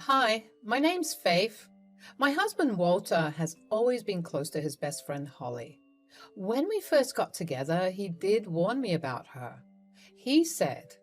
Hi, my name's Faith. My husband Walter has always been close to his best friend Holly. When we first got together, he did warn me about her. He said,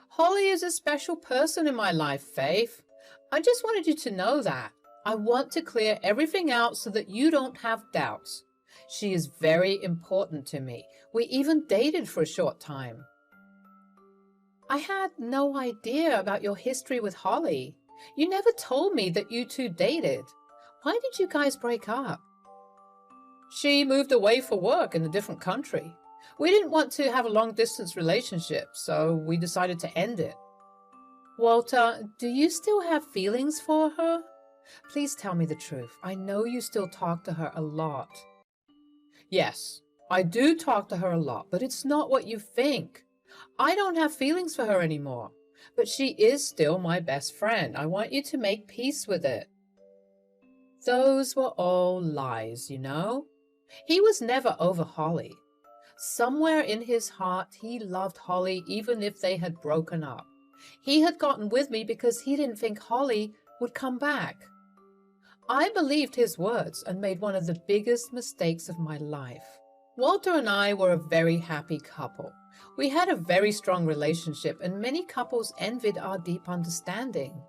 Holly is a special person in my life, Faith. I just wanted you to know that. I want to clear everything out so that you don't have doubts. She is very important to me. We even dated for a short time. I had no idea about your history with Holly. You never told me that you two dated. Why did you guys break up? She moved away for work in a different country. We didn't want to have a long-distance relationship, so we decided to end it. Walter, do you still have feelings for her? Please tell me the truth. I know you still talk to her a lot. Yes, I do talk to her a lot, but it's not what you think. I don't have feelings for her anymore, but she is still my best friend. I want you to make peace with it. Those were all lies, you know. He was never over Holly. Somewhere in his heart, he loved Holly even if they had broken up. He had gotten with me because he didn't think Holly would come back. I believed his words and made one of the biggest mistakes of my life. Walter and I were a very happy couple. We had a very strong relationship, and many couples envied our deep understanding.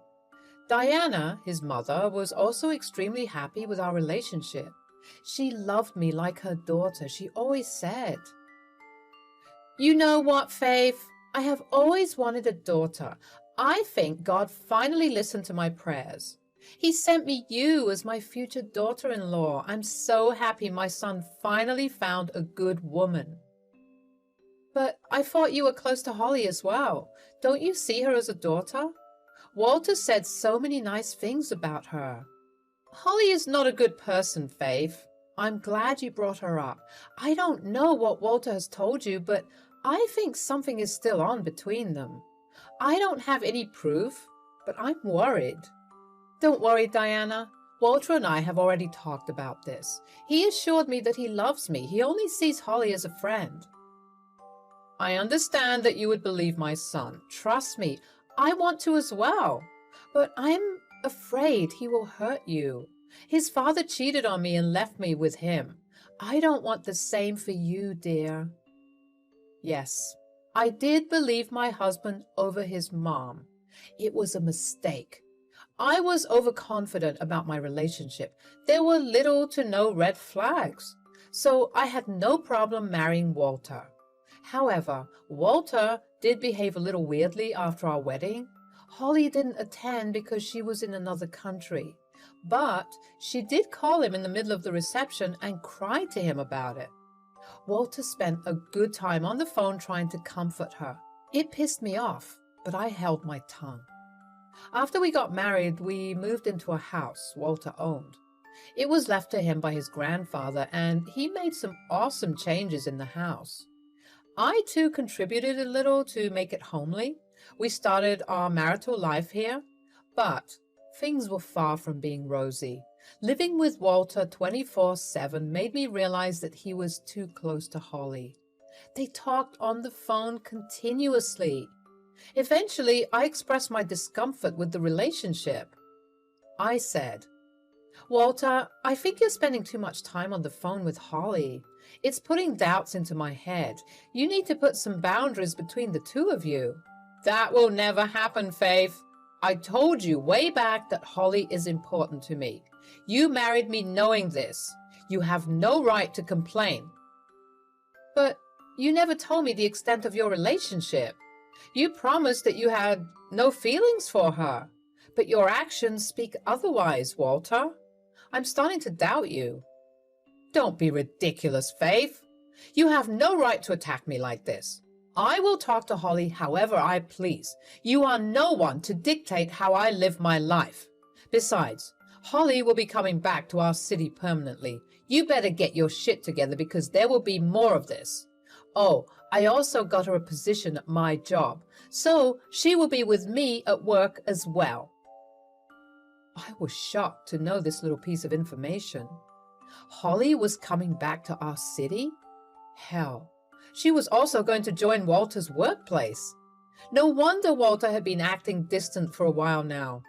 Diana, his mother, was also extremely happy with our relationship. She loved me like her daughter, she always said. You know what, Faith? I have always wanted a daughter. I think God finally listened to my prayers. He sent me you as my future daughter-in-law. I'm so happy my son finally found a good woman. But I thought you were close to Holly as well. Don't you see her as a daughter? Walter said so many nice things about her. Holly is not a good person, Faith. I'm glad you brought her up. I don't know what Walter has told you, but I think something is still on between them. I don't have any proof, but I'm worried. Don't worry, Diana. Walter and I have already talked about this. He assured me that he loves me. He only sees Holly as a friend. I understand that you would believe my son. Trust me, I want to as well. But I'm afraid he will hurt you. His father cheated on me and left me with him. I don't want the same for you, dear. Yes, I did believe my husband over his mom. It was a mistake. I was overconfident about my relationship. There were little to no red flags, so I had no problem marrying Walter. However, Walter did behave a little weirdly after our wedding. Holly didn't attend because she was in another country, but she did call him in the middle of the reception and cry to him about it. Walter spent a good time on the phone trying to comfort her. It pissed me off, but I held my tongue. After we got married, we moved into a house Walter owned. It was left to him by his grandfather, and he made some awesome changes in the house. I too contributed a little to make it homely. We started our marital life here, but things were far from being rosy. Living with Walter 24/7 made me realize that he was too close to Holly. They talked on the phone continuously. Eventually, I expressed my discomfort with the relationship. I said, Walter, I think you're spending too much time on the phone with Holly. It's putting doubts into my head. You need to put some boundaries between the two of you. That will never happen, Faith. I told you way back that Holly is important to me. You married me knowing this. You have no right to complain. But you never told me the extent of your relationship. You promised that you had no feelings for her, but your actions speak otherwise, Walter. I'm starting to doubt you. Don't be ridiculous, Faith. You have no right to attack me like this. I will talk to Holly however I please. You are no one to dictate how I live my life. Besides, Holly will be coming back to our city permanently. You better get your shit together because there will be more of this. Oh, I also got her a position at my job, so she will be with me at work as well. I was shocked to know this little piece of information. Holly was coming back to our city? Hell, she was also going to join Walter's workplace. No wonder Walter had been acting distant for a while now.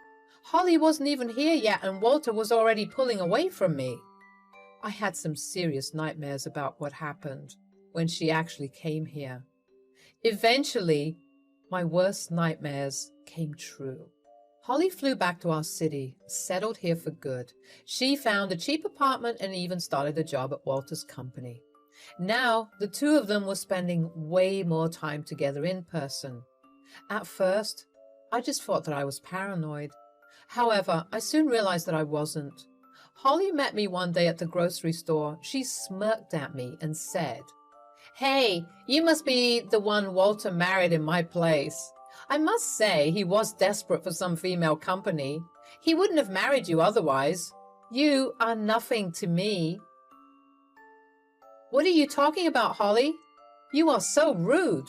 Holly wasn't even here yet, and Walter was already pulling away from me. I had some serious nightmares about what happened when she actually came here. Eventually, my worst nightmares came true. Holly flew back to our city, settled here for good. She found a cheap apartment and even started a job at Walter's company. Now, the two of them were spending way more time together in person. At first, I just thought that I was paranoid. However, I soon realized that I wasn't. Holly met me one day at the grocery store. She smirked at me and said, "Hey, you must be the one Walter married in my place. I must say he was desperate for some female company. He wouldn't have married you otherwise. You are nothing to me." "What are you talking about, Holly? You are so rude.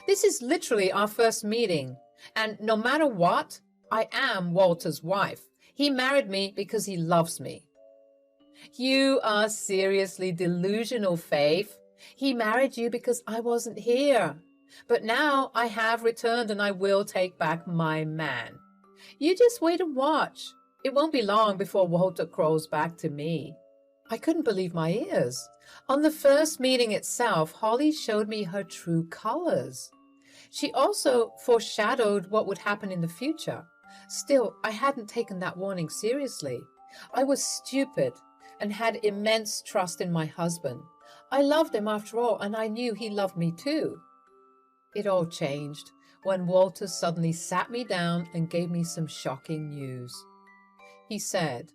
This is literally our first meeting. And no matter what, I am Walter's wife. He married me because he loves me." "You are seriously delusional, Faith. He married you because I wasn't here. But now I have returned and I will take back my man. You just wait and watch. It won't be long before Walter crawls back to me." I couldn't believe my ears. On the first meeting itself, Holly showed me her true colors. She also foreshadowed what would happen in the future. Still, I hadn't taken that warning seriously. I was stupid and had immense trust in my husband. I loved him after all, and I knew he loved me too. It all changed when Walter suddenly sat me down and gave me some shocking news. He said,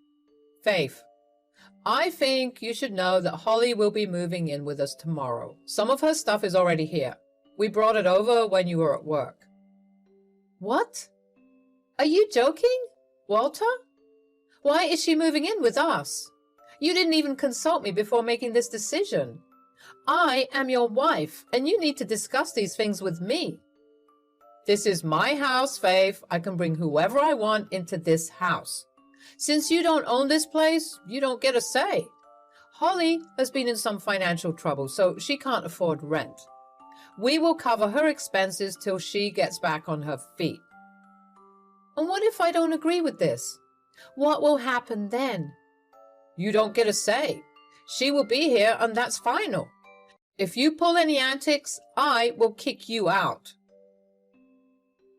"Faith, I think you should know that Holly will be moving in with us tomorrow. Some of her stuff is already here. We brought it over when you were at work." "What? Are you joking, Walter? Why is she moving in with us? You didn't even consult me before making this decision. I am your wife, and you need to discuss these things with me." "This is my house, Faith. I can bring whoever I want into this house. Since you don't own this place, you don't get a say. Holly has been in some financial trouble, so she can't afford rent. We will cover her expenses till she gets back on her feet." "And what if I don't agree with this? What will happen then?" "You don't get a say. She will be here, and that's final. If you pull any antics, I will kick you out."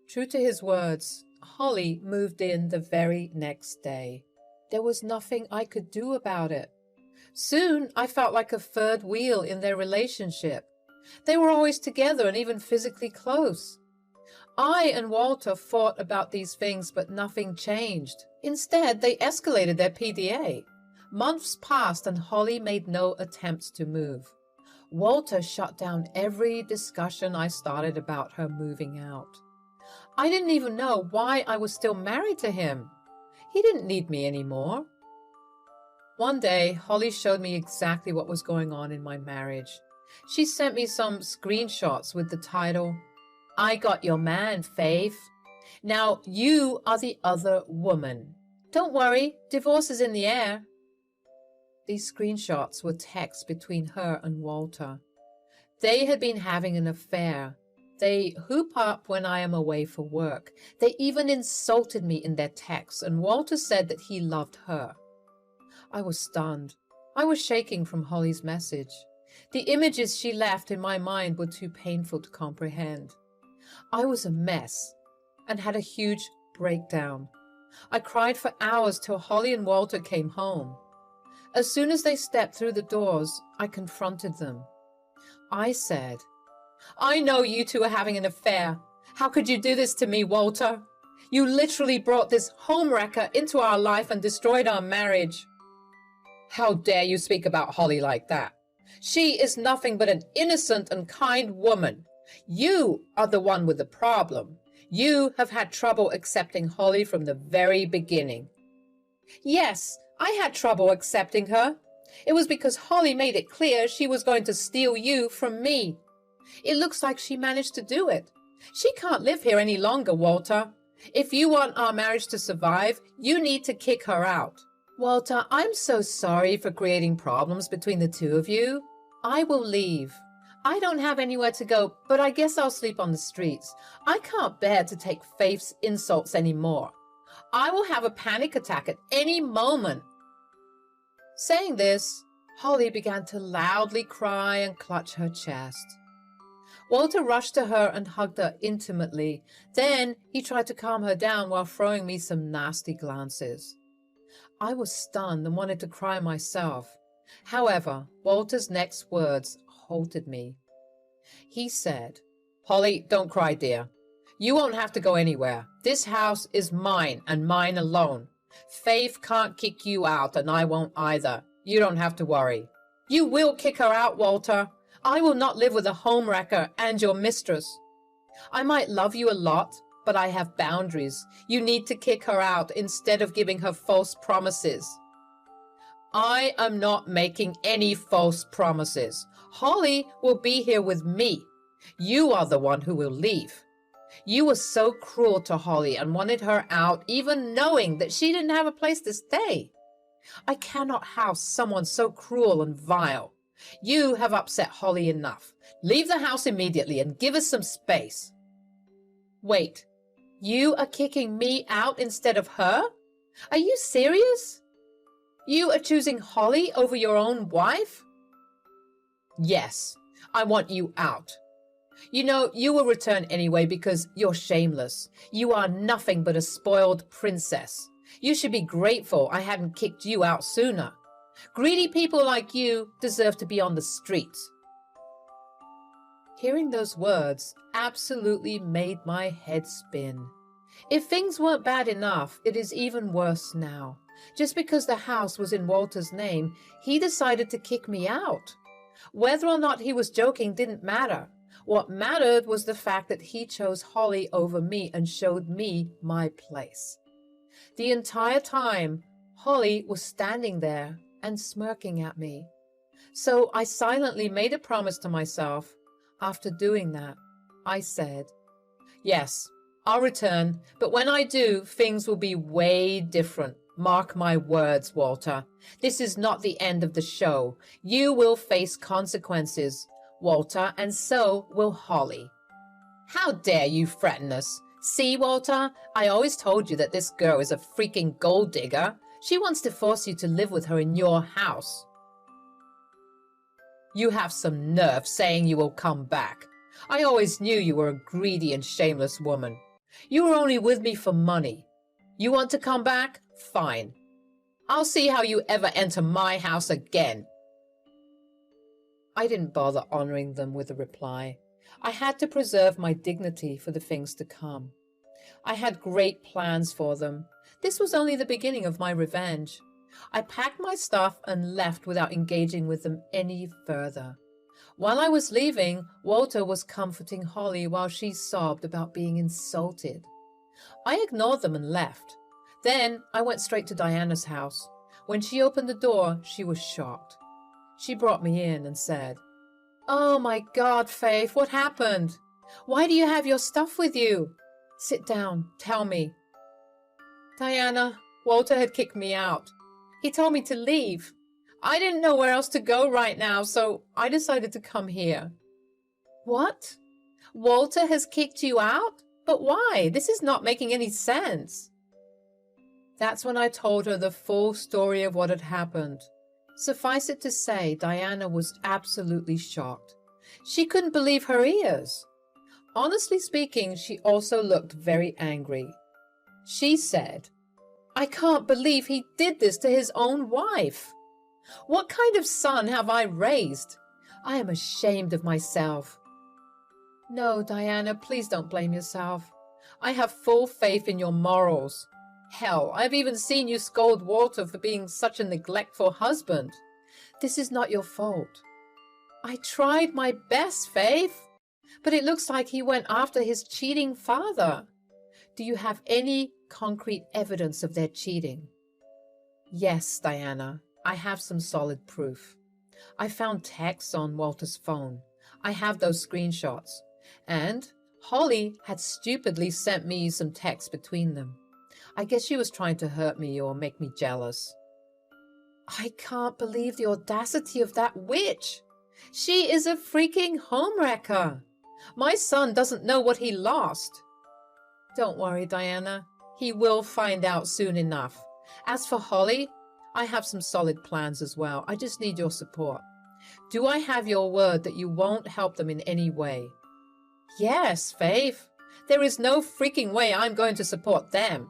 True to his words, Holly moved in the very next day. There was nothing I could do about it. Soon, I felt like a third wheel in their relationship. They were always together and even physically close. I and Walter fought about these things, but nothing changed. Instead, they escalated their PDA. Months passed and Holly made no attempts to move. Walter shut down every discussion I started about her moving out. I didn't even know why I was still married to him. He didn't need me anymore. One day, Holly showed me exactly what was going on in my marriage. She sent me some screenshots with the title, "I got your man, Faith. Now you are the other woman. Don't worry, divorce is in the air." These screenshots were texts between her and Walter. They had been having an affair. They hoop up when I am away for work. They even insulted me in their texts, and Walter said that he loved her. I was stunned. I was shaking from Holly's message. The images she left in my mind were too painful to comprehend. I was a mess and had a huge breakdown. I cried for hours till Holly and Walter came home. As soon as they stepped through the doors, I confronted them. I said, "I know you two are having an affair. How could you do this to me, Walter? You literally brought this homewrecker into our life and destroyed our marriage. How dare you speak about Holly like that? She is nothing but an innocent and kind woman. You are the one with the problem. You have had trouble accepting Holly from the very beginning." "Yes, I had trouble accepting her. It was because Holly made it clear she was going to steal you from me. It looks like she managed to do it. She can't live here any longer, Walter. If you want our marriage to survive, you need to kick her out." "Walter, I'm so sorry for creating problems between the two of you. I will leave. I don't have anywhere to go, but I guess I'll sleep on the streets. I can't bear to take Faith's insults anymore. I will have a panic attack at any moment. Saying this, Holly began to loudly cry and clutch her chest. Walter rushed to her and hugged her intimately. Then he tried to calm her down while throwing me some nasty glances. I was stunned and wanted to cry myself. However, Walter's next words halted me. He said, "Holly, don't cry, dear. You won't have to go anywhere. This house is mine and mine alone. Faith can't kick you out, and I won't either. You don't have to worry." "You will kick her out, Walter. I will not live with a homewrecker and your mistress. I might love you a lot, but I have boundaries. You need to kick her out instead of giving her false promises." "I am not making any false promises. Holly will be here with me. You are the one who will leave. You were so cruel to Holly and wanted her out, even knowing that she didn't have a place to stay. I cannot house someone so cruel and vile. You have upset Holly enough. Leave the house immediately and give us some space." "Wait, you are kicking me out instead of her? Are you serious? You are choosing Holly over your own wife?" "Yes, I want you out. You know, you will return anyway because you're shameless. You are nothing but a spoiled princess. You should be grateful I hadn't kicked you out sooner. Greedy people like you deserve to be on the streets." Hearing those words absolutely made my head spin. If things weren't bad enough, it is even worse now. Just because the house was in Walter's name, he decided to kick me out. Whether or not he was joking didn't matter. What mattered was the fact that he chose Holly over me and showed me my place. The entire time, Holly was standing there and smirking at me. So I silently made a promise to myself. After doing that, I said, "Yes, I'll return, but when I do, things will be way different. Mark my words, Walter. This is not the end of the show. You will face consequences, Walter, and so will Holly." "How dare you threaten us? See, Walter, I always told you that this girl is a freaking gold digger. She wants to force you to live with her in your house." "You have some nerve saying you will come back. I always knew you were a greedy and shameless woman. You were only with me for money. You want to come back? Fine. I'll see how you ever enter my house again." I didn't bother honoring them with a reply. I had to preserve my dignity for the things to come. I had great plans for them. This was only the beginning of my revenge. I packed my stuff and left without engaging with them any further. While I was leaving, Walter was comforting Holly while she sobbed about being insulted. I ignored them and left. Then I went straight to Diana's house. When she opened the door, she was shocked. She brought me in and said, "Oh my God, Faith, what happened? Why do you have your stuff with you? Sit down, tell me." "Diana, Walter had kicked me out. He told me to leave. I didn't know where else to go right now, so I decided to come here." "What? Walter has kicked you out? But why? This is not making any sense." That's when I told her the full story of what had happened. Suffice it to say, Diana was absolutely shocked. She couldn't believe her ears. Honestly speaking, she also looked very angry. She said, "I can't believe he did this to his own wife. What kind of son have I raised? I am ashamed of myself." "No, Diana, please don't blame yourself. I have full faith in your morals. Hell, I've even seen you scold Walter for being such a neglectful husband. This is not your fault. I tried my best, Faith, but it looks like he went after his cheating father. Do you have any concrete evidence of their cheating?" "Yes, Diana, I have some solid proof. I found texts on Walter's phone. I have those screenshots. And Holly had stupidly sent me some texts between them. I guess she was trying to hurt me or make me jealous." "I can't believe the audacity of that witch. She is a freaking homewrecker. My son doesn't know what he lost." "Don't worry, Diana. He will find out soon enough. As for Holly, I have some solid plans as well. I just need your support. Do I have your word that you won't help them in any way? Yes, Faith. There is no freaking way I'm going to support them.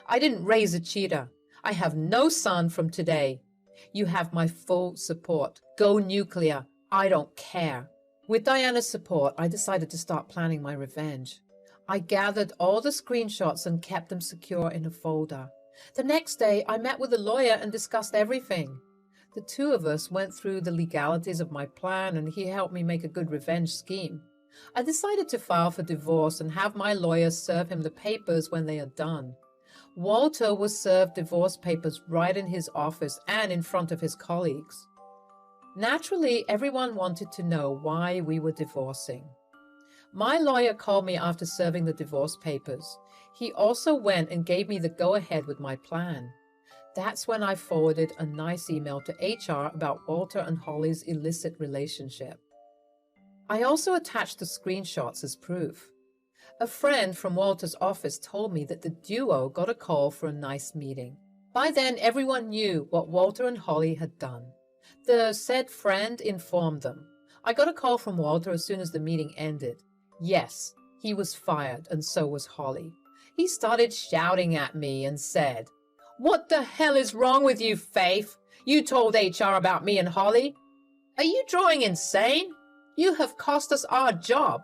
I didn't raise a cheater. I have no son from today. You have my full support. Go nuclear. I don't care. With Diana's support, I decided to start planning my revenge. I gathered all the screenshots and kept them secure in a folder. The next day, I met with a lawyer and discussed everything. The two of us went through the legalities of my plan, and he helped me make a good revenge scheme. I decided to file for divorce and have my lawyer serve him the papers when they are done. Walter was served divorce papers right in his office and in front of his colleagues. Naturally, everyone wanted to know why we were divorcing. My lawyer called me after serving the divorce papers. He also went and gave me the go-ahead with my plan. That's when I forwarded a nice email to HR about Walter and Holly's illicit relationship. I also attached the screenshots as proof. A friend from Walter's office told me that the duo got a call for a nice meeting. By then, everyone knew what Walter and Holly had done. The said friend informed them. I got a call from Walter as soon as the meeting ended. Yes, he was fired, and so was Holly. He started shouting at me and said, "What the hell is wrong with you, Faith? You told HR about me and Holly? Are you drawing insane? You have cost us our job.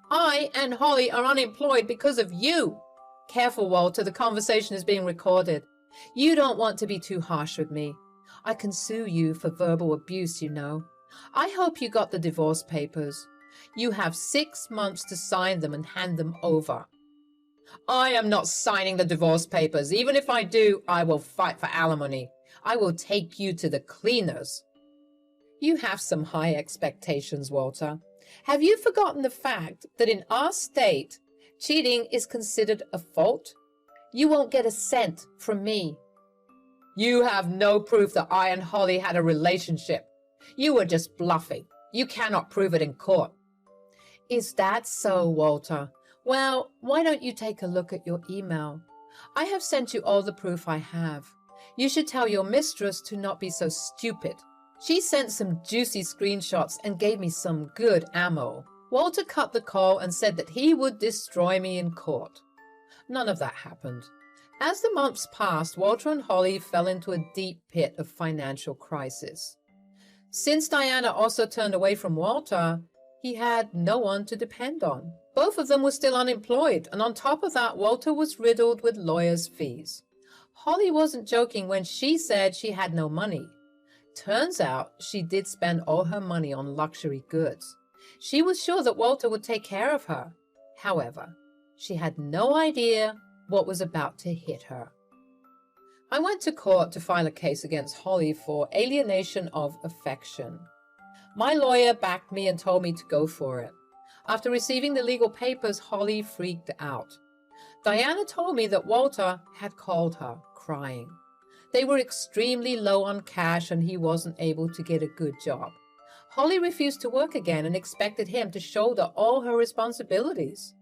I and Holly are unemployed because of you." Careful, Walter, the conversation is being recorded. You don't want to be too harsh with me. I can sue you for verbal abuse, you know. I hope you got the divorce papers. You have 6 months to sign them and hand them over. I am not signing the divorce papers. Even if I do, I will fight for alimony. I will take you to the cleaners. You have some high expectations, Walter. Have you forgotten the fact that in our state, cheating is considered a fault? You won't get a cent from me. You have no proof that I and Holly had a relationship. You were just bluffing. You cannot prove it in court. Is that so, Walter? Well, why don't you take a look at your email? I have sent you all the proof I have. You should tell your mistress to not be so stupid. She sent some juicy screenshots and gave me some good ammo. Walter cut the call and said that he would destroy me in court. None of that happened. As the months passed, Walter and Holly fell into a deep pit of financial crisis. Since Diana also turned away from Walter, he had no one to depend on. Both of them were still unemployed, and on top of that, Walter was riddled with lawyers' fees. Holly wasn't joking when she said she had no money. Turns out she did spend all her money on luxury goods. She was sure that Walter would take care of her. However, she had no idea what was about to hit her. I went to court to file a case against Holly for alienation of affection. My lawyer backed me and told me to go for it. After receiving the legal papers, Holly freaked out. Diana told me that Walter had called her, crying. They were extremely low on cash and he wasn't able to get a good job. Holly refused to work again and expected him to shoulder all her responsibilities.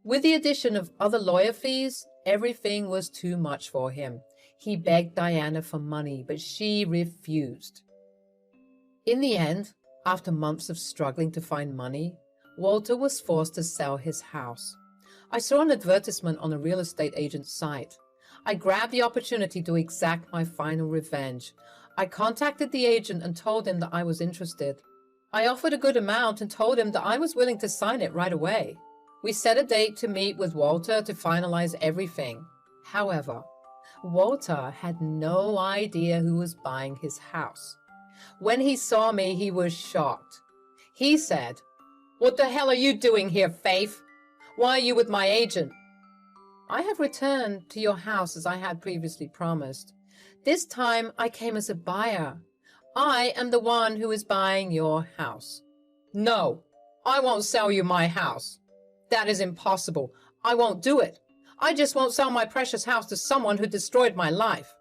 With the addition of other lawyer fees, everything was too much for him. He begged Diana for money, but she refused. In the end, after months of struggling to find money, Walter was forced to sell his house. I saw an advertisement on a real estate agent's site. I grabbed the opportunity to exact my final revenge. I contacted the agent and told him that I was interested. I offered a good amount and told him that I was willing to sign it right away. We set a date to meet with Walter to finalize everything. However, Walter had no idea who was buying his house. When he saw me, he was shocked. He said, "What the hell are you doing here, Faith? Why are you with my agent?" "I have returned to your house as I had previously promised. This time I came as a buyer. I am the one who is buying your house." "No, I won't sell you my house. That is impossible. I won't do it. I just won't sell my precious house to someone who destroyed my life."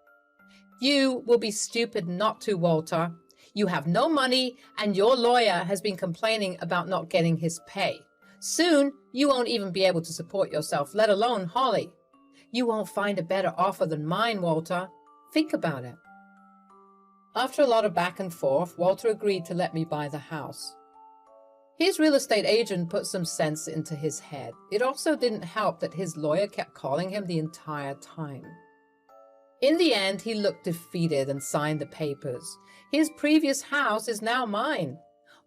"You will be stupid not to, Walter. You have no money, and your lawyer has been complaining about not getting his pay. Soon, you won't even be able to support yourself, let alone Holly. You won't find a better offer than mine, Walter. Think about it. After a lot of back and forth, Walter agreed to let me buy the house. His real estate agent put some sense into his head. It also didn't help that his lawyer kept calling him the entire time. In the end, he looked defeated and signed the papers. His previous house is now mine.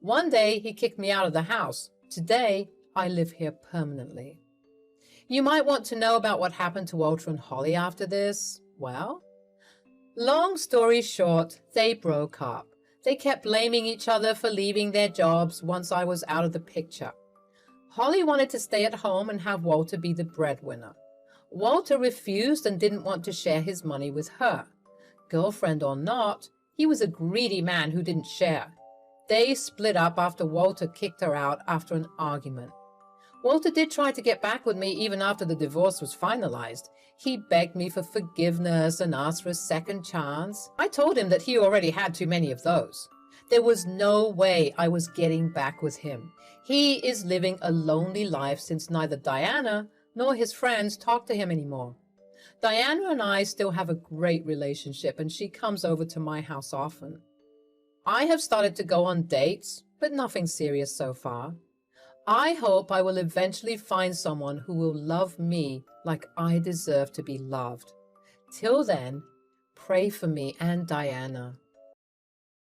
One day, he kicked me out of the house. Today, I live here permanently. You might want to know about what happened to Walter and Holly after this. Well, long story short, they broke up. They kept blaming each other for leaving their jobs once I was out of the picture. Holly wanted to stay at home and have Walter be the breadwinner. Walter refused and didn't want to share his money with her. Girlfriend or not, he was a greedy man who didn't share. They split up after Walter kicked her out after an argument. Walter did try to get back with me even after the divorce was finalized. He begged me for forgiveness and asked for a second chance. I told him that he already had too many of those. There was no way I was getting back with him. He is living a lonely life since neither Diana nor his friends talk to him anymore. Diana and I still have a great relationship, and she comes over to my house often. I have started to go on dates, but nothing serious so far. I hope I will eventually find someone who will love me like I deserve to be loved. Till then, pray for me and Diana.